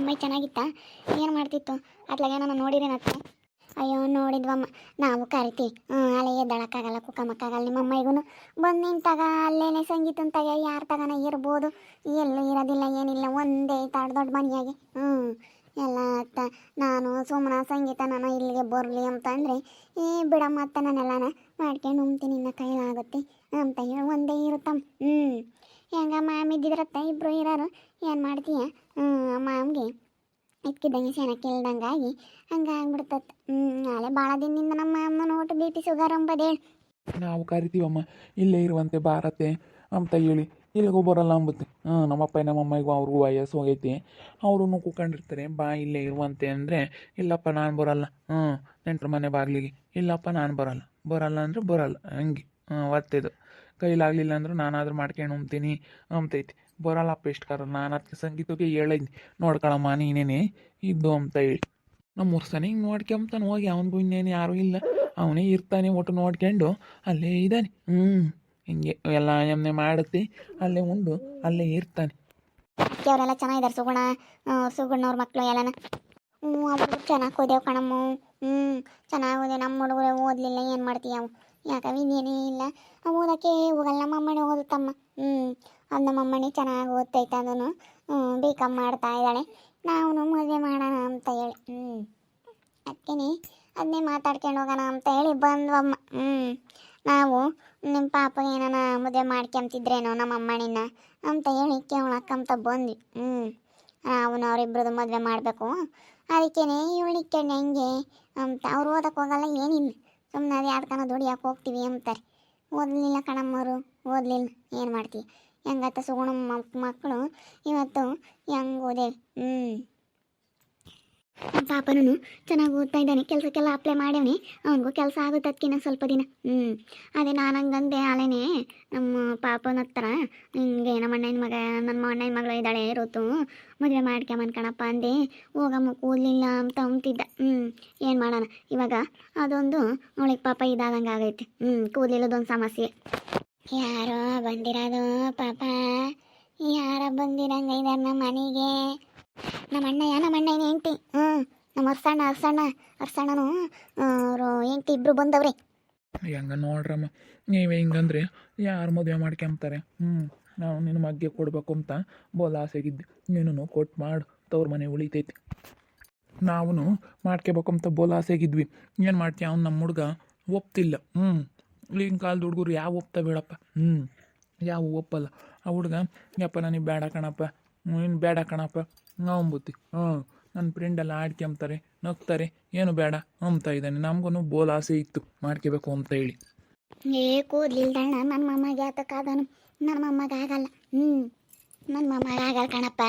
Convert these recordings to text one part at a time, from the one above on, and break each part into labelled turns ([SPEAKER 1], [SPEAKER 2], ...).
[SPEAKER 1] ಅಮ್ಮ ಚೆನ್ನಾಗಿತ್ತಾ? ಏನು ಮಾಡ್ತಿತ್ತು ಅತ್ಲಾಗೆ ನಾನು ನೋಡಿರೇನತ್ತೆ? ಅಯ್ಯೋ ನೋಡಿದ್ವಮ್ಮ, ನಾವು ಕರಿತೀವಿ. ಅಲ್ಲೇ ಎದ್ದಳಕ್ಕಾಗಲ್ಲ, ಕುಕ್ಕಮಕ್ಕಾಗಲ್ಲ. ನಿಮ್ಮ ಅಮ್ಮಗೂ ಬಂದು ನಿಂತಾಗ ಅಲ್ಲೇನೆ ಸಂಗೀತನ ತಗ ಯಾರ ತಗನ ಇರ್ಬೋದು, ಎಲ್ಲೂ ಇರೋದಿಲ್ಲ ಏನಿಲ್ಲ, ಒಂದೇ ತಾಡು ದೊಡ್ಡ ಮನೆಯಾಗಿ. ಎಲ್ಲ ನಾನು ಸುಮ್ಮನೆ ಸಂಗೀತ ನಾನು ಇಲ್ಲಿಗೆ ಬರಲಿ ಅಂತಂದರೆ ಬಿಡಮ್ಮ ಅತ್ತ ನಾನೆಲ್ಲನ ಮಾಡ್ಕೊಂಡು ಉಣ್ತೀನಿ, ಇನ್ನು ಕೈಲಾಗುತ್ತೆ ಅಂತ ಹೇಳಿ ಒಂದೇ ಇರುತ್ತಮ್ಮ. ಹೆಂಗ ಮಾಮ್ ಇದ್ದಿದ್ರತ್ತ ಇಬ್ಬರು ಇರೋರು, ಏನು ಮಾಡ್ತೀಯ? ಮಾಮ್ಗೆ ಇದ್ಕಿದ್ದಂಗೆ ಚೆನ್ನಾಗಿ ಕೇಳ್ದಂಗಾಗಿ ಹಂಗಾಗ್ಬಿಡ್ತತ್. ನಾಳೆ ಭಾಳ ದಿನದಿಂದ ನಮ್ಮ ಅಮ್ಮ ನೋಟು ಬಿ ಪಿ ಶುಗರ್ ಅಂಬದೇಳಿ
[SPEAKER 2] ನಾವು ಕರಿತೀವಮ್ಮ, ಇಲ್ಲೇ ಇರುವಂತೆ ಭಾರತೆ ಅಂತ ಹೇಳಿ ಇಲ್ಲಿಗೂ ಬರಲ್ಲ ಅಂಬುತ್ತೆ. ನಮ್ಮಪ್ಪ ನಮ್ಮಮ್ಮಗೂ ಅವ್ರಿಗೂ ವಯಸ್ಸು ಹೋಗೈತಿ, ಅವರು ಕೂತ್ಕೊಂಡಿರ್ತಾರೆ. ಬಾ ಇಲ್ಲೇ ಇರುವಂತೆ ಅಂದರೆ ಇಲ್ಲಪ್ಪ ನಾನು ಬರಲ್ಲ. ನೆಂಟ್ರ ಮನೆ ಬಾಗಿಲಿಗೆ ಇಲ್ಲಪ್ಪ ನಾನು ಬರಲ್ಲ ಅಂದರೆ ಬರಲ್ಲ. ಹಂಗೆ ಒತ್ತಿದ್ದು ಕೈಲಾಗಲಿಲ್ಲ ಅಂದ್ರೆ ನಾನಾದರೂ ಮಾಡ್ಕೊಂಡು ಉಣ್ತೀನಿ ಅಂತೈತಿ. ಬರಲ್ಲಪ್ಪ ಎಷ್ಟು ಕಾರ ನಾನು ಅದಕ್ಕೆ ಸಂಗೀತಕ್ಕೆ ಹೇಳಿದ್ನಿ, ನೋಡ್ಕೊಳಮ್ಮ ನೀನೇನೆ ಇದ್ದು ಅಂತ ಹೇಳಿ. ನಮ್ಮೂರು ಸನ ಹಿಂಗೆ ನೋಡ್ಕೊಂತಾನೆ ಹೋಗಿ, ಅವನಿಗೂ ಇನ್ನೇನು ಯಾರೂ ಇಲ್ಲ, ಅವನೇ ಇರ್ತಾನೆ ಒಟ್ಟು ನೋಡ್ಕೊಂಡು ಅಲ್ಲೇ ಇದ್ದಾನೆ. ಹಿಂಗೆ ಎಲ್ಲ ಎಮ್ಮೆ ಮಾಡುತ್ತೆ, ಅಲ್ಲೇ ಉಂಡು ಅಲ್ಲೇ ಇರ್ತಾನೆ.
[SPEAKER 1] ಅಕ್ಕೆ ಅವರೆಲ್ಲ ಚೆನ್ನಾಗಿದ್ದಾರೆ. ಸುಗುಣ್ಣವ್ರ ಮಕ್ಕಳು ಎಲ್ಲನ ಅವರು ಚೆನ್ನಾಗಿ ಓದೇವು ಕಣಮ್ಮ. ಚೆನ್ನಾಗಿ ಓದೆ. ನಮ್ಮ ಹುಡುಗರು ಓದಲಿಲ್ಲ, ಏನು ಮಾಡ್ತೀಯ ಅವು? ಯಾಕಂದ್ರೆ ಇನ್ನೇನೇ ಇಲ್ಲ, ಓದೋಕ್ಕೆ ಹೋಗಲ್ಲ. ನಮ್ಮಮ್ಮನೇ ಓದುತ್ತಮ್ಮ. ಅದು ನಮ್ಮಮ್ಮನೇ ಚೆನ್ನಾಗಿ ಓದ್ತೈತೆ. ಅದನ್ನು B.Com ಮಾಡ್ತಾ ಇದ್ದಾಳೆ. ನಾವು ಮದುವೆ ಮಾಡೋಣ ಅಂತ ಹೇಳಿ ಅದಕ್ಕೇ ಅದನ್ನೇ ಮಾತಾಡ್ಕೊಂಡು ಹೋಗೋಣ ಅಂತ ಹೇಳಿ ಬಂದ್ವಮ್ಮ. ನಾವು ನಿಮ್ಮ ಪಾಪ ಏನಾನ ಮದುವೆ ಮಾಡ್ಕೊಂತಿದ್ರೇನೋ ನಮ್ಮ ಅಮ್ಮನಿನ ಅಂತ ಹೇಳಿ ಕೇಳಕ್ಕಂತ ಬಂದ್ವಿ. ಅವರಿಬ್ರದ್ದು ಮದುವೆ ಮಾಡಬೇಕು, ಅದಕ್ಕೇ ಇವಳಿಕ್ಕೊಂಡು ಹೆಂಗೆ ಅಂತ. ಅವ್ರು ಓದಕ್ಕೆ ಹೋಗಲ್ಲ, ಏನಿಲ್ಲ, ಸುಮ್ಮನೆ ಅದು ಯಾವ್ದಕ್ಕನ ದುಡಿಯೋಕೆ ಹೋಗ್ತೀವಿ ಅಂತಾರೆ. ಓದಲಿಲ್ಲ ಕಣಮ್ಮವರು, ಓದಲಿಲ್ಲ, ಏನು ಮಾಡ್ತೀವಿ? ಹೆಂಗತ್ತ ಸುಗುಣ ಮಕ್ಕಳು ಇವತ್ತು ಹೆಂಗೆ ಓದೇವಿ. ನಮ್ಮ ಪಾಪನೂ ಚೆನ್ನಾಗಿ ಓದ್ತಾ ಇದ್ದಾನೆ, ಕೆಲಸಕ್ಕೆಲ್ಲ ಅಪ್ಲೈ ಮಾಡೇವನಿ. ಅವನಿಗೂ ಕೆಲಸ ಆಗುತ್ತೆ ಅದಕ್ಕಿನ್ನ ಸ್ವಲ್ಪ ದಿನ. ಅದೇ ನಾನು ಹಂಗಂದೆ ಅಲ್ಲೇನೆ ನಮ್ಮ ಪಾಪನ ಹತ್ರ, ಹಿಂಗೆ ನಮ್ಮ ಅಣ್ಣನ ಮಗಳು ಇದ್ದಾಳೆ ಋತು, ಮದುವೆ ಮಾಡ್ಕೊಂಬನ್ಕಣಪ್ಪ ಅಂದೆ. ಹೋಗಮ್ಮ ಕೂದಲಿಲ್ಲ ಅಂತ ಅಂತಿದ್ದ. ಏನು ಮಾಡೋಣ ಇವಾಗ? ಅದೊಂದು ಅವಳಿಗೆ ಪಾಪ ಇದಾದಂಗೆ ಆಗೈತೆ. ಕೂದಲಿಲ್ಲದೊಂದು ಸಮಸ್ಯೆ. ಯಾರೋ ಬಂದಿರೋದು ಪಾಪ, ಯಾರ ಬಂದಿರಂಗೆ ಇದ್ದಾರೆ ನಮ್ಮ ಮನೆಗೆ. ನಮ್ಮ ಅಣ್ಣನ ಹೆಂಡ್ತಿ, ನಮ್ಮ ಅರ್ಸಣ್ಣನು ಅವರು ಹೆಂಡ್ತಿ ಇಬ್ಬರು ಬಂದವ್ರೆ.
[SPEAKER 2] ಹೆಂಗ ನೋಡ್ರಮ್ಮ, ನೀವೇ ಹಿಂಗಂದ್ರೆ ಯಾರು ಮದುವೆ ಮಾಡ್ಕೊಂತಾರೆ? ನಾವು ನಿನ್ನ ಮಗ್ಗೆ ಕೊಡಬೇಕು ಅಂತ ಬೋಲ್ ಆಸೆಗಿದ್ದೆ. ನೀನು ಕೊಟ್ಟು ಮಾಡು, ತವ್ರ ಮನೆ ಉಳಿತೈತಿ. ನಾವು ಮಾಡ್ಕೋಬೇಕಂತ ಬೋಲ್ ಆಸೆಗಿದ್ವಿ. ಏನು ಮಾಡ್ತೀಯ? ಅವ್ನು ನಮ್ಮ ಹುಡುಗ ಒಪ್ತಿಲ್ಲ. ಈಗಿನ ಕಾಲದ ಹುಡುಗರು ಯಾವ ಒಪ್ತಾ ಬೇಡಪ್ಪ, ಯಾವ ಒಪ್ಪಲ್ಲ. ಆ ಹುಡುಗ ಯಪ್ಪ ನನಗೆ ಬೇಡ ಕಣಪ್ಪ, ಇನ್ನು ಬೇಡ ಕಣಪ್ಪ ಅಂಬುತ್ತಿ. ನನ್ನ ಫ್ರೆಂಡೆಲ್ಲ ಆಡ್ಕೊಂತಾರೆ, ನಗ್ತಾರೆ, ಏನು ಬೇಡ ಅಂತ ಇದ್ದಾನೆ. ನಮಗೂ ಬೋಲ್ ಆಸೆ ಇತ್ತು ಮಾಡ್ಕೋಬೇಕು ಅಂತ ಹೇಳಿ.
[SPEAKER 1] ಕೂದಲಿಲ್ದಣ್ಣ ನನ್ನ ಮೊಮ್ಮಗೆ ಆತಕ್ಕಾದನು, ನನ್ನ ಮೊಮ್ಮಗೆ ಆಗಲ್ಲ. ನನ್ನ ಮೊಮ್ಮಗೆ ಆಗಲ್ಲ ಕಣಪ್ಪ.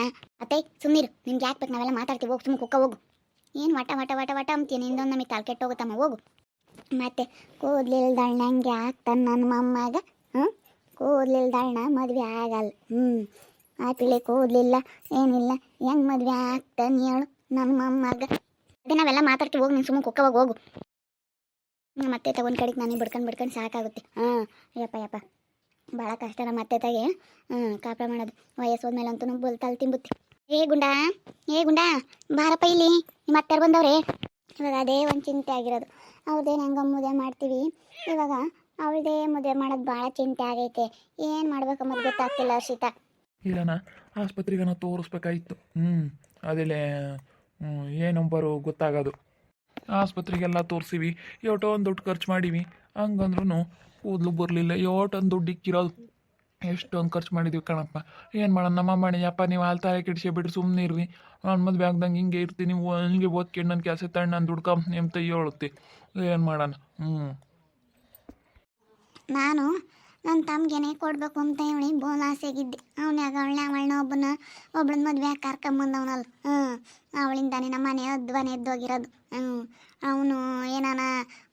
[SPEAKER 1] ಅತ್ತೆ ಸುಮ್ಮನಿರು, ನಿಮ್ಗೆ ಯಾಕೆ ಬೇಕು? ನಾವೆಲ್ಲ ಮಾತಾಡ್ತೀವಿ, ಹೋಗಿ ಸುಮ್ಮನೆ ಕುಕ್ಕ ಹೋಗು. ಏನು ವಟ ಅಂತೀನಿ, ಇಂದೊಂದು ನಮಗೆ ತಲೆ ಕೆಟ್ಟು ಹೋಗುತ್ತಮ್ಮ, ಹೋಗು. ಮತ್ತೆ ಕೂದಲಿಲ್ದಣ್ಣಂಗೆ ಆಗ್ತಾನೆ ನನ್ನ ಮೊಮ್ಮಗ. ಕೂದಲಿಲ್ದಣ್ಣ ಮದುವೆ ಆಗಲ್ಲ. ಆ ಪಿಳಿ ಕೂದಲಿಲ್ಲ ಏನಿಲ್ಲ, ಹೆಂಗೆ ಮದುವೆ ಆಗ್ತಾನೆ ಹೇಳು ನನ್ನ ಮೊಮ್ಮಗ? ಅದೇ ನಾವೆಲ್ಲ ಮಾತಾಡ್ತೀವಿ, ಹೋಗಿ ನೀನು ಸುಮ್ಮನೆ ಕುಕ್ಕ ಹೋಗು. ಮತ್ತೆ ತಗೊಂಡು ಕಡೆಗೆ ನನಗೆ ಬಿಡ್ಕೊಂಡು ಸಾಕಾಗುತ್ತೆ. ಯಪ್ಪ ಭಾಳ ಕಷ್ಟ ನಮ್ಮ ಮತ್ತೆ ತಾಗೆ ಕಾಪಡ ಮಾಡೋದು. ವಯಸ್ಸು ಹೋದ್ಮೇಲೆ ಅಂತೂ ಬೋಲ್ತಲ್ಲಿ ತಿಂಬುತ್ತೆ. ಏ ಗುಂಡಾ ಬಾರಪ್ಪ ಇಲ್ಲಿ, ನಿಮ್ಮ ಅತ್ತೆರು ಬಂದವ್ರೆ. ಇವಾಗ ಅದೇ ಒಂದು ಚಿಂತೆ ಆಗಿರೋದು. ಅವ್ರದ್ದೇನು ಹೆಂಗೆ ಮದುವೆ ಮಾಡ್ತೀವಿ, ಇವಾಗ ಅವಳದೇ ಮದುವೆ ಮಾಡೋದು ಭಾಳ ಚಿಂತೆ ಆಗೈತೆ. ಏನು ಮಾಡ್ಬೇಕಂಬದು ಗೊತ್ತಾಗ್ತಿಲ್ಲ ಹರ್ಷಿತಾ.
[SPEAKER 2] ಇಲ್ಲಣ್ಣ, ಆಸ್ಪತ್ರೆಗನ ತೋರಿಸ್ಬೇಕಾಯ್ತು. ಅದೆಲ್ಲೇ ಏನೊಬ್ಬರು ಗೊತ್ತಾಗೋದು. ಆಸ್ಪತ್ರೆಗೆಲ್ಲ ತೋರಿಸಿವಿ, ಒಂದು ದುಡ್ಡು ಖರ್ಚು ಮಾಡೀವಿ. ಹಂಗಂದ್ರೂ ಕೂದಲು ಬರಲಿಲ್ಲ. ಒಂದು ದುಡ್ಡು ಇಕ್ಕಿರೋದು, ಎಷ್ಟೊಂದು ಖರ್ಚು ಮಾಡಿದ್ವಿ ಕಣಪ್ಪ. ಏನು ಮಾಡೋಣ? ನಮ್ಮ ಅಮ್ಮನಿಯಪ್ಪ ನೀವು ಹಾಲು ತಾಯಿ ಕೆಡಿಸಿ ಬಿಟ್ಟು ಸುಮ್ಮನೆ ಇರ್ವಿ, ನಾನು ಮದುವೆ ಆಗ್ದಂಗೆ ಹಿಂಗೆ ಇರ್ತೀನಿ, ಹಿಂಗೆ ಓದ್ಕೊಂಡು ನನ್ನ ಕೆಲಸ ತಣ್ಣು ನಾನು ದುಡ್ಡು ಅಂತ ಹೇಳುತ್ತೆ. ಏನು ಮಾಡೋಣ?
[SPEAKER 1] ನಾನು ನನ್ನ ತಮ್ಗೆನೇ ಕೊಡಬೇಕು ಅಂತ ಹೇಳಿ ಬೋಲ್ ಆಸೆಗಿದ್ದೆ. ಅವನ್ಯಾಗ ಅವಳನ್ನ ಒಬ್ಬಳನ್ನ ಮದುವೆ ಕರ್ಕೊಂಬಂದವನಲ್ಲ. ಅವಳಿಂದಾನೆ ನಮ್ಮ ಮನೆ ಎದ್ದೋಗಿರೋದು. ಅವನು ಏನಾನ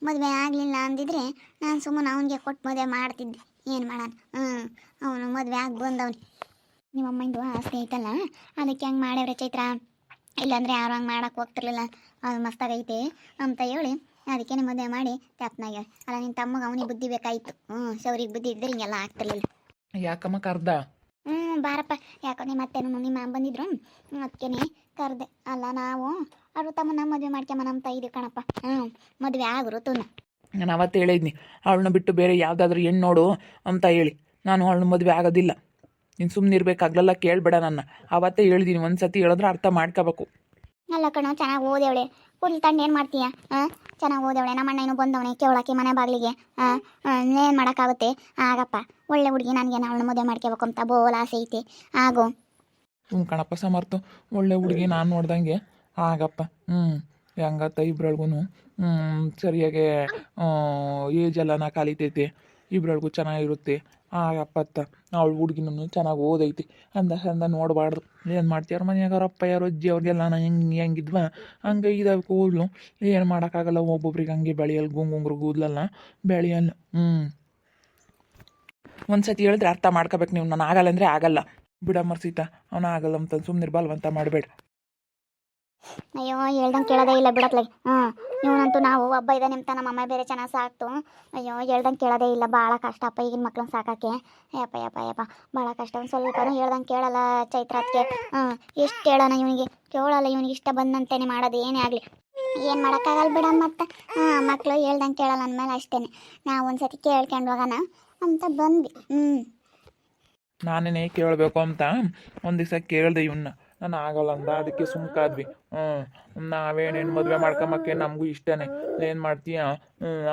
[SPEAKER 1] ಮದುವೆ ಆಗಲಿಲ್ಲ ಅಂದಿದ್ರೆ ನಾನು ಸುಮ್ಮನೆ ಅವನಿಗೆ ಕೊಟ್ಟು ಮದುವೆ ಮಾಡ್ತಿದ್ದೆ. ಏನು ಮಾಡೋಣ? ಅವನು ಮದುವೆ ಆಗಿ ಬಂದವನು. ನಿಮ್ಮಮ್ಮಂದು ಆಸ್ತಿ ಐತಲ್ಲ, ಅದಕ್ಕೆ ಹಂಗೆ ಮಾಡ್ಯವ್ರೆ ಚೈತ್ರ. ಇಲ್ಲಾಂದರೆ ಯಾರು ಹಂಗೆ ಮಾಡೋಕೆ ಹೋಗ್ತಿರ್ಲಿಲ್ಲ. ಅದು ಮಸ್ತಾಗೈತೆ ಅಂತ ಹೇಳಿ ಅದಕ್ಕೆ ಮದುವೆ ಮಾಡಿ ತಪ್ಪನಾಗ್ಯಾರ. ಅಲ್ಲ ನಿನ್ನ ತಮ್ಮಗೆ ಅವನಿಗೆ ಬುದ್ಧಿ ಬೇಕಾಯಿತು. ಸೌರಿಗೆ ಬುದ್ಧಿ ಇದ್ದರೆ ಹಿಂಗೆಲ್ಲ ಆಗ್ತಿರ್ಲಿಲ್ಲ.
[SPEAKER 2] ಯಾಕಮ್ಮ ಕರ್ದ?
[SPEAKER 1] ಬಾರಪ್ಪ. ಯಾಕೋ ನಿಮ್ಮ ಅತ್ತೆನೂ ನಿಮ್ಮ ಮಾಮ ಬಂದಿದ್ರು, ಅದಕ್ಕೇನೆ ಕರೆದೆ. ಅಲ್ಲ ನಾವು ಅವ್ರು ತಮ್ಮನ್ನ ಮದುವೆ ಮಾಡ್ಕೊಂಬ ನಮ್ಮ ಇದೀವಿ ಕಣಪ್ಪ. ಮದುವೆ ಆಗರು ತುನ್ನ.
[SPEAKER 2] ನಾನು ಅವತ್ತು ಹೇಳಿದ್ನಿ ಅವಳನ್ನ ಬಿಟ್ಟು ಬೇರೆ ಯಾವುದಾದ್ರೂ ಹೆಣ್ಣು ನೋಡು ಅಂತ ಹೇಳಿ. ನಾನು ಅವಳನ್ನ ಮದುವೆ ಆಗೋದಿಲ್ಲ. ನೀನು ಸುಮ್ಮನೆ ಇರಬೇಕಾಗ್ಲೆಲ್ಲ ಕೇಳಬೇಡ ನನ್ನ. ಅವತ್ತೇ ಹೇಳಿದ್ದೀನಿ, ಒಂದು ಸತಿ ಹೇಳಿದ್ರೆ ಅರ್ಥ ಮಾಡ್ಕೋಬೇಕು.
[SPEAKER 1] ಅಲ್ಲ ಕಣೋ, ಚೆನ್ನಾಗಿ ಓದೇವಳೆ. ಕೂದಲು ತಂಡು ಏನು ಮಾಡ್ತೀಯ? ಚೆನ್ನಾಗಿ ಓದೇವಳೆ. ನಮ್ಮ ಅಣ್ಣ ಏನೋ ಬಂದವನೆ ಕೇಳೋಕ್ಕೆ ಮನೆ ಬಾಗಿಲಿಗೆ. ಏನು ಮಾಡೋಕ್ಕಾಗುತ್ತೆ? ಆಗಪ್ಪ, ಒಳ್ಳೆ ಹುಡುಗಿ. ನನಗೇನು ಅವಳನ್ನ ಮದುವೆ ಮಾಡ್ಕೋಬೇಕು ಅಂತ ಬೋಲ್ ಆಸೆ ಐತೆ. ಆಗೋ.
[SPEAKER 2] ಕಣಪ್ಪ ಸಮರ್ಥ, ಒಳ್ಳೆ ಹುಡುಗಿ ನಾನು ನೋಡ್ದಂಗೆ ಆಗಪ್ಪ. ಹೆಂಗತ್ತ ಇಬ್ರೊಳ್ಗೂ ಸರಿಯಾಗಿ ಏಜೆಲ್ಲ ಕಲಿತೈತೆ, ಇಬ್ರೊಳ್ಗೂ ಚೆನ್ನಾಗಿರುತ್ತೆ. ಆಗಪ್ಪತ್ತ ಅವಳು ಹುಡುಗಿನೂ ಚೆನ್ನಾಗಿ ಓದೈತಿ. ಅಂದ ನೋಡಬಾರ್ದು. ಏನು ಮಾಡ್ತೀಯಾರ ಮನೆಯಾಗ ಅವ್ರ ಅಪ್ಪ ಯಾರು ಅಜ್ಜಿ ಅವ್ರಿಗೆಲ್ಲ ನಾನು ಹೆಂಗಿದ್ವ ಹಂಗೆ ಇದಾವೆ ಕೂದಲು. ಏನು ಮಾಡೋಕ್ಕಾಗಲ್ಲ, ಒಬ್ಬೊಬ್ರಿಗೆ ಹಂಗೆ ಬೆಳೆಯಲ್ಲ. ಗುಂಗುಂಗ್ರು ಕೂದಲಲ್ಲ ಬೆಳೆಯಲ್ಲ. ಒಂದು ಸತಿ ಹೇಳಿದ್ರೆ ಅರ್ಥ ಮಾಡ್ಕೋಬೇಕು ನೀವು. ನಾನು ಆಗಲ್ಲ ಅಂದರೆ ಆಗಲ್ಲ. ಬಿಡಮ್ಮ ಸೀತಾ, ಅವನು ಆಗಲ್ಲ ಅಂತ ಸುಮ್ಮನೆ ಬಲ್ವಂತ ಮಾಡಬೇಡ.
[SPEAKER 1] ಅಯ್ಯೋ, ಹೇಳ್ದಂಗೆ ಕೇಳೋದೇ ಇಲ್ಲ ಬಿಡತ್ಲಾಗ. ಇವನಂತೂ ನಾವು ಒಬ್ಬ ಇದ್ದಾನೆ ಅಂತ ನಮ್ಮ ಅಮ್ಮ ಬೇರೆ ಚೆನ್ನಾಗಿ ಸಾಕ್ತು. ಅಯ್ಯೋ, ಹೇಳ್ದಂಗೆ ಕೇಳೋದೇ ಇಲ್ಲ. ಭಾಳ ಕಷ್ಟಪ್ಪ ಈಗಿನ ಮಕ್ಳನ್ನ ಸಾಕೋಕ್ಕೆ. ಯಪ್ಪ ಭಾಳ ಕಷ್ಟ. ಒಂದು ಸ್ವಲ್ಪನೂ ಹೇಳ್ದಂಗೆ ಕೇಳಲ್ಲ ಚೈತ್ರಕ್ಕೆ. ಎಷ್ಟು ಹೇಳೋಣ ಇವನಿಗೆ? ಕೇಳಲ್ಲ. ಇವನಿಗೆ ಇಷ್ಟ ಬಂದಂತೆಯೇ ಮಾಡೋದು ಏನೇ ಆಗಲಿ. ಏನು ಮಾಡೋಕ್ಕಾಗಲ್ಲ ಬಿಡಮ್ಮ. ಮತ್ತು ಮಕ್ಕಳು ಹೇಳ್ದಂಗೆ ಕೇಳಲ್ಲ ಅಂದಮೇಲೆ ಅಷ್ಟೇ. ನಾವು ಒಂದು ಸತಿ ಕೇಳ್ಕೊಂಡು ಹೋಗೋಣ ಅಂತ ಬಂದ್ವಿ.
[SPEAKER 2] ನಾನೇ ಕೇಳಬೇಕು ಅಂತ ಒಂದು ದಿವಸ ಕೇಳಿದೆ ಇವನ್ನ. ನಾನು ಆಗಲ್ಲ ಅಂದ, ಅದಕ್ಕೆ ಸುಮ್ಕಾದ್ವಿ. ನಾವೇನೇನು ಮದುವೆ ಮಾಡ್ಕೊಂಬಕ್ಕೆ ನಮಗೂ ಇಷ್ಟನೇ. ಏನು ಮಾಡ್ತೀಯ?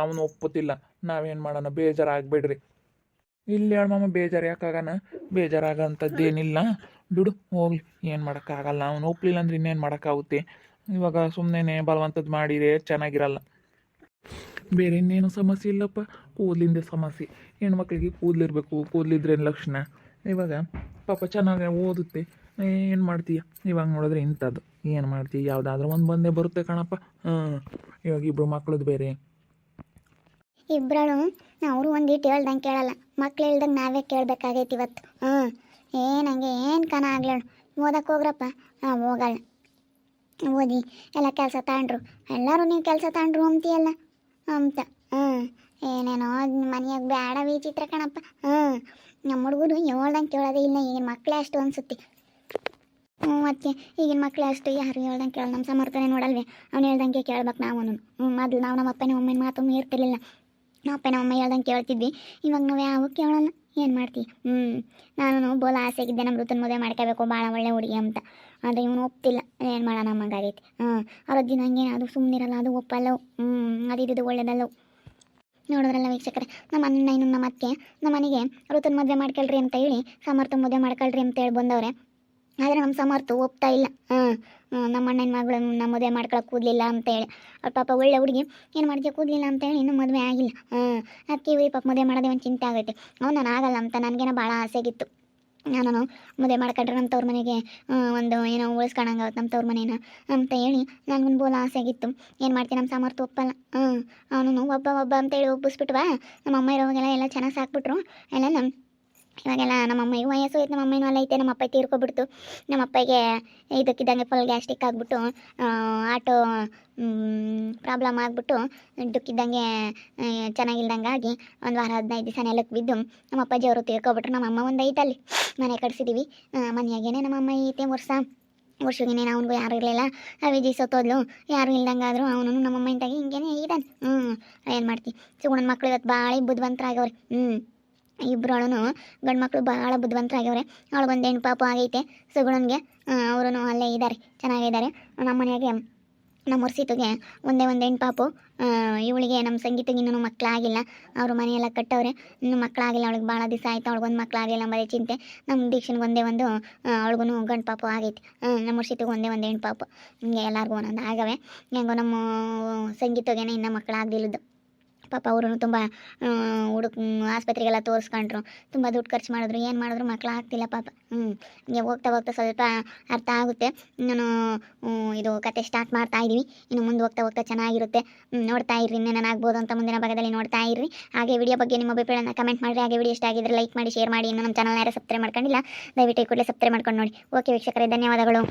[SPEAKER 2] ಅವನು ಒಪ್ಪುತ್ತಿಲ್ಲ. ನಾವೇನು ಮಾಡೋಣ? ಬೇಜಾರಾಗಬೇಡ್ರಿ. ಇಲ್ಲಿ ಹೇಳ ಮಾಮ, ಬೇಜಾರು ಯಾಕಾಗಣ? ಬೇಜಾರಾಗಂಥದ್ದೇನಿಲ್ಲ. ಬಿಡು ಹೋಗ್ಲಿ. ಏನು ಮಾಡೋಕ್ಕಾಗಲ್ಲ. ಅವನು ಒಪ್ಪಲಿಲ್ಲ ಅಂದ್ರೆ ಇನ್ನೇನು ಮಾಡೋಕ್ಕಾಗುತ್ತೆ? ಇವಾಗ ಸುಮ್ಮನೆ ಬಲವಂತದ್ದು ಮಾಡಿದರೆ ಚೆನ್ನಾಗಿರಲ್ಲ. ಬೇರೆ ಇನ್ನೇನು ಸಮಸ್ಯೆ ಇಲ್ಲಪ್ಪ. ಕೂದಲಿಂದ ಸಮಸ್ಯೆ. ಹೆಣ್ಮಕ್ಳಿಗೆ ಕೂದಲಿರ್ಬೇಕು. ಕೂದಲಿದ್ರೇನು ಲಕ್ಷಣ? ಇವಾಗ ಪಾಪ ಚೆನ್ನಾಗಿ ಓದುತ್ತೆ. ಏನು ಮಾಡ್ತೀಯ? ಇವಾಗ ನೋಡಿದ್ರೆ ಇಂಥದ್ದು. ಏನು ಮಾಡ್ತೀಯ? ಯಾವುದಾದ್ರೂ ಒಂದು ಬಂದೇ ಬರುತ್ತೆ ಕಣಪ್ಪ. ಇವಾಗ ಇಬ್ಬರು ಮಕ್ಳದ್ದು ಬೇರೆ.
[SPEAKER 1] ಇಬ್ಬರು ಅವರು ಒಂದಿಟ್ಟು ಹೇಳ್ದಂಗೆ ಕೇಳಲ್ಲ. ಮಕ್ಳು ಹೇಳ್ದಂಗೆ ನಾವೇ ಕೇಳಬೇಕಾಗೈತಿ ಇವತ್ತು. ಏನಂಗೆ ಏನು ಕನ ಆಗ್ಲೇಳು. ಓದಕ್ಕೆ ಹೋಗ್ರಪ್ಪ. ಹೋಗಲ್ಲ. ಓದಿ ಎಲ್ಲ ಕೆಲಸ ತಗೊಂಡ್ರು. ಎಲ್ಲರೂ ನೀವು ಕೆಲಸ ತಗೊಂಡ್ರು ಅಂತೀಯಲ್ಲ ಅಂತ. ಏನೇನೋ ಮನೆಯಾಗ ಬೇಡ ವಿಚಿತ್ರ ಕಣಪ್ಪ. ನಮ್ಮ ಹುಡುಗರು ಹೇಳ್ದಂಗೆ ಕೇಳೋದೇ ಇಲ್ಲ. ಈಗಿನ ಮಕ್ಕಳೇ ಅಷ್ಟು ಅನಿಸುತ್ತೆ. ಮತ್ತೆ ಈಗಿನ ಮಕ್ಕಳೇ ಅಷ್ಟು. ಯಾರು ಹೇಳ್ದಂಗೆ ಕೇಳೋಲ್ಲ. ನಮ್ಮ ಸಮರ್ಥನೆ ನೋಡಲ್ವೇ? ಅವ್ನು ಹೇಳ್ದಂಗೆ ಕೇಳ್ಬೇಕು ನಾವು. ಮೊದಲು ನಾವು ನಮ್ಮ ಅಪ್ಪನ ಅಮ್ಮನ ಮಾತು ಇರ್ತಿರ್ಲಿಲ್ಲ. ನಮ್ಮ ಅಪ್ಪನ ಅಮ್ಮ ಹೇಳ್ದಂಗೆ ಕೇಳ್ತಿದ್ವಿ. ಇವಾಗ ನಾವು ಯಾವ ಕೇಳೋಲ್ಲ. ಏನು ಮಾಡ್ತೀವಿ? ನಾನು ಬೋಲ ಆಸೆಗಿದ್ದೆ ನಮ್ಮ ಋತುನ ಮದುವೆ ಮಾಡ್ಕೋಬೇಕು, ಭಾಳ ಒಳ್ಳೆ ಹುಡುಗಿ ಅಂತ. ಆದರೆ ಇವನು ಒಪ್ತಿಲ್ಲ. ಏನು ಮಾಡೋಣ? ನಮಗಾಗೈತಿ. ಅವ್ರ ಅಜ್ಜಿನ ಹಂಗೇನು ಅದು ಸುಮ್ಮನಿರಲ್ಲ. ಅದು ಒಪ್ಪಲ್ಲವು. ಅದಿದ್ದು ಒಳ್ಳೇದಲ್ಲವು. ನೋಡಿದ್ರಲ್ಲ ವೀಕ್ಷಕರೇ, ನಮ್ಮ ಅಣ್ಣ ಇನ್ನು ನಮ್ಮ ಅತ್ತೆ ನಮ್ಮ ಮನೆಗೆ ಋತುನ ಮದುವೆ ಮಾಡ್ಕೊಳ್ರಿ ಅಂತ ಹೇಳಿ ಸಮರ್ಥ ಮದುವೆ ಮಾಡ್ಕೊಳ್ರಿ ಅಂತ ಹೇಳಿ ಬಂದವ್ರೆ. ಆದರೆ ನಮ್ಮ ಸಮರ್ಥ ಒಪ್ತಾ ಇಲ್ಲ. ನಮ್ಮ ಅಣ್ಣನ ಮಗಳು ನಮ್ಮ ಮದುವೆ ಮಾಡ್ಕೊಳಕ್ಕೆ ಕೂದಲಿಲ್ಲ ಅಂತ ಹೇಳಿ. ಅವ್ರ ಪಾಪ ಒಳ್ಳೆ ಹುಡುಗಿ. ಏನು ಮಾಡ್ತೀವಿ? ಕೂದಲಿಲ್ಲ ಅಂತ ಹೇಳಿ ಇನ್ನೂ ಮದುವೆ ಆಗಿಲ್ಲ. ಅದಕ್ಕೆ ಇವ್ರಿಗೆ ಪಾಪ ಮದುವೆ ಮಾಡೋದೇ ಒಂದು ಚಿಂತೆ ಆಗೈತೆ. ನಾನು ಆಗಲ್ಲ ಅಂತ ನನಗೇನೋ ಭಾಳ ಆಸೆಗಿತ್ತು. ನಾನು ಮದುವೆ ಮಾಡ್ಕೊಂಡ್ರೆ ನಮ್ಮ ತವ್ರ ಮನೆಗೆ ಒಂದು ಏನೋ ಉಳಿಸ್ಕೊಳಂಗಾಗುತ್ತೆ ನಮ್ಮ ತವ್ರ ಮನೇನ ಅಂತ ಹೇಳಿ ನನಗೊಂದು ಬೋಲ ಆಸೆಗಿತ್ತು. ಏನು ಮಾಡ್ತೀನಿ? ನಮ್ಮ ಸಮರ್ಥ ಒಪ್ಪಲ್ಲ. ಅವನು ಒಬ್ಬ ಅಂತೇಳಿ ಒಪ್ಪಿಸ್ಬಿಟ್ವಾ. ನಮ್ಮ ಅಮ್ಮ ಇರೋವಾಗೆಲ್ಲ ಎಲ್ಲ ಚೆನ್ನಾಗಿ ಸಾಕ್ಬಿಟ್ರು. ಎಲ್ಲ ಇವಾಗೆಲ್ಲ ನಮ್ಮ ಅಮ್ಮಗೆ ವಯಸ್ಸು ಐತೆ. ನಮ್ಮ ಅಮ್ಮನೂ ಅಲ್ಲ ಐತೆ. ನಮ್ಮ ಅಪ್ಪ ತೀರ್ಕೊಬಿಡ್ತು. ನಮ್ಮ ಅಪ್ಪಗೆ ಇದಕ್ಕಿದ್ದಂಗೆ ಫುಲ್ ಗ್ಯಾಸ್ಟ್ರಿಕ್ ಆಗಿಬಿಟ್ಟು ಆಟೋ ಪ್ರಾಬ್ಲಮ್ ಆಗಿಬಿಟ್ಟು ದುಕ್ಕಿದ್ದಂಗೆ ಚೆನ್ನಾಗಿಲ್ದಂಗೆ ಆಗಿ ಒಂದು ವಾರ 15 ದಿವಸ ನೆಲಕ್ಕೆ ಬಿದ್ದು ನಮ್ಮ ಅಪ್ಪಾಜಿ ಅವರು ತೀರ್ಕೊಬಿಟ್ರು. ನಮ್ಮ ಅಮ್ಮ ಒಂದು ಐತಲ್ಲಿ ಮನೆ ಕಟ್ಸಿದ್ದೀವಿ. ಮನೆಯಾಗೇನೆ ನಮ್ಮ ಅಮ್ಮ ಐತೆ. ವರ್ಷಗೇನೇನು ಅವನಿಗೂ ಯಾರು ಇರಲಿಲ್ಲ. ಅವಿಜಿ ಸತ್ತೋದ್ಲು. ಯಾರು ಇಲ್ದಂಗೆ ಆದರೂ ಅವನು ನಮ್ಮಮ್ಮ ಇಂತಾಗಿ ಹಿಂಗೇನೆ ಇದ್ದಾನೆ. ಏನು ಮಾಡ್ತೀವಿ? ಸುಗುಣನ ಮಕ್ಕಳು ಇವತ್ತು ಭಾಳ ಬುದ್ಧಿವಂತರಾಗವ್ರೆ. ಇಬ್ಬರೊಳನು ಗಂಡು ಮಕ್ಕಳು ಭಾಳ ಬುದ್ಧಿವಂತರಾಗ್ಯವ್ರೆ. ಅವಳಿಗೊಂದು ಹೆಣ್ಣು ಪಾಪು ಆಗೈತೆ ಸುಗುಣನ್ಗೆ. ಅವರು ಅಲ್ಲೇ ಇದ್ದಾರೆ, ಚೆನ್ನಾಗಿದ್ದಾರೆ. ನಮ್ಮ ಮನೆಯಾಗೆ ನಮ್ಮ ಉರ್ಸಿತುಗೆ ಒಂದೇ ಒಂದು ಹೆಣ್ಣು ಪಾಪು. ಇವಳಿಗೆ ನಮ್ಮ ಸಂಗೀತಗೆ ಇನ್ನೂ ಮಕ್ಕಳಾಗಿಲ್ಲ. ಅವರು ಮನೆಯೆಲ್ಲ ಕಟ್ಟವ್ರೆ. ಇನ್ನೂ ಮಕ್ಕಳಾಗಿಲ್ಲ. ಅವಳಿಗೆ ಭಾಳ ದಿವಸ ಆಯಿತು. ಅವಳಿಗೊಂದು ಮಕ್ಕಳಾಗಿಲ್ಲ ಅಂಬದೇ ಚಿಂತೆ. ನಮ್ಮ ದೀಕ್ಷನ್ಗೆ ಒಂದೇ ಒಂದು ಅವಳಿಗೂ ಗಂಡು ಪಾಪು ಆಗೈತಿ. ನಮ್ಮ ಉರ್ಸಿತುಗೆ ಒಂದೇ ಒಂದು ಹೆಣ್ಣು ಪಾಪು. ಹಿಂಗೆ ಎಲ್ಲರಿಗೂ ಒಂದೊಂದು ಆಗವೆ. ಹೆಂಗೋ ನಮ್ಮ ಸಂಗೀತಗೇನೆ ಇನ್ನೂ ಮಕ್ಕಳಾಗದಿಲ್ಲದು. ಪಾಪ ಅವರು ತುಂಬ ಆಸ್ಪತ್ರೆಗೆಲ್ಲ ತೋರಿಸ್ಕೊಂಡ್ರು. ತುಂಬ ದುಡ್ಡು ಖರ್ಚು ಮಾಡಿದ್ರು. ಏನು ಮಾಡಿದ್ರು ಮಕ್ಕಳು ಆಗ್ತಿಲ್ಲ ಪಾಪ. ಹಿಂಗೆ ಹೋಗ್ತಾ ಸ್ವಲ್ಪ ಅರ್ಥ ಆಗುತ್ತೆ. ನಾನು ಇದು ಕತೆ ಸ್ಟಾರ್ಟ್ ಮಾಡ್ತಾ ಇದ್ದೀವಿ. ಇನ್ನು ಮುಂದೆ ಹೋಗ್ತಾ ಚೆನ್ನಾಗಿರುತ್ತೆ. ನೋಡ್ತಾ ಇರ್ರಿ. ಇನ್ನೇನು ಆಗ್ಬೋದು ಅಂತ ಮುಂದಿನ ಭಾಗದಲ್ಲಿ ನೋಡ್ತಾ ಇರ್ರಿ. ಹಾಗೆ ವಿಡಿಯೋ ಬಗ್ಗೆ ನಿಮ್ಮ ಅಭಿಪ್ರಾಯನ ಕಮೆಂಟ್ ಮಾಡಿರಿ. ಹಾಗೆ ವಿಡಿಯೋ ಇಷ್ಟ ಆಗಿದ್ರೆ ಲೈಕ್ ಮಾಡಿ, ಶೇರ್ ಮಾಡಿ. ಇನ್ನು ನಮ್ಮ ಚಾನಲ್ ಯಾರು ಸಬ್ಸ್ಕ್ರೈಬ್ ಮಾಡ್ಕೊಂಡಿಲ್ಲ ದಯವಿಟ್ಟು ಈ ಕೂಡಲೇ ಸಬ್ಸ್ಕ್ರೈಬ್ ಮಾಡ್ಕೊಂಡು ನೋಡಿ. ಓಕೆ ವೀಕ್ಷಕರೇ, ಧನ್ಯವಾದಗಳು.